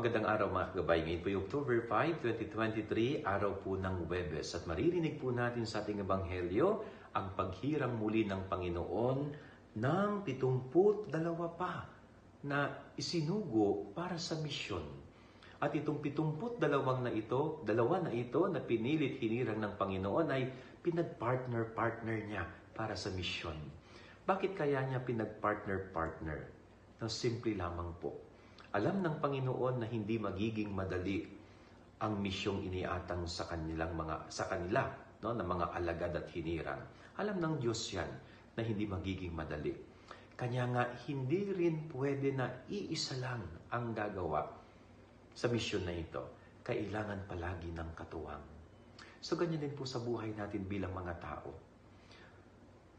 Magandang araw mga kagabay. Ngayon po yung October 5, 2023, araw po ng Huwebes. At maririnig po natin sa ating ebanghelyo ang paghirang muli ng Panginoon ng 72 pa na isinugo para sa misyon. At itong 72 dalawa na ito na pinilit hinirang ng Panginoon ay pinag-partner niya para sa misyon. Bakit kaya niya pinag-partner? No, simple lamang po. Alam ng Panginoon na hindi magiging madali ang misyong iniatang sa kanila no, na mga alagad at hinirang. Alam ng Diyos yan na hindi magiging madali. Kanya nga hindi rin pwede na iisa lang ang gagawa sa misyon na ito. Kailangan palagi ng katuwang. So ganyan din po sa buhay natin bilang mga tao.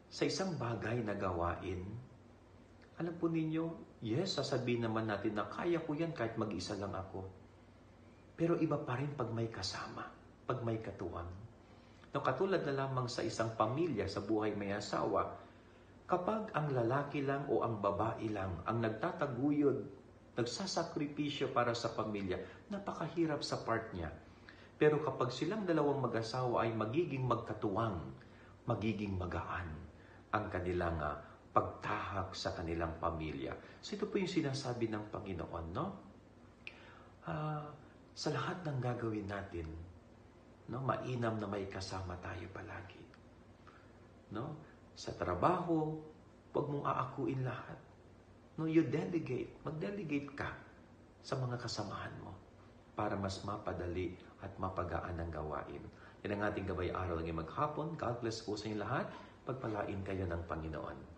Sa isang bagay na gawain, alam po ninyo, yes, sasabihin naman natin na kaya ko yan kahit mag-isa lang ako. Pero iba pa rin pag may kasama, pag may katuwang. No, katulad na lamang sa isang pamilya, sa buhay may asawa, kapag ang lalaki lang o ang babae lang ang nagtataguyod, nagsasakripisyo para sa pamilya, napakahirap sa part niya. Pero kapag silang dalawang mag-asawa ay magiging magkatuwang, magiging magaan ang kanilang pagtahak sa kanilang pamilya. So ito po yung sinasabi ng Panginoon, no? Sa lahat ng gagawin natin, no, mainam na may kasama tayo palagi. No? Sa trabaho, huwag mong aakuin lahat. No, you delegate. Mag-delegate ka sa mga kasamahan mo para mas mapadali at mapagaan ang gawain. Yan ang ating gabay araw ng maghapon. God bless po sa inyo lahat. Pagpalain kayo ng Panginoon.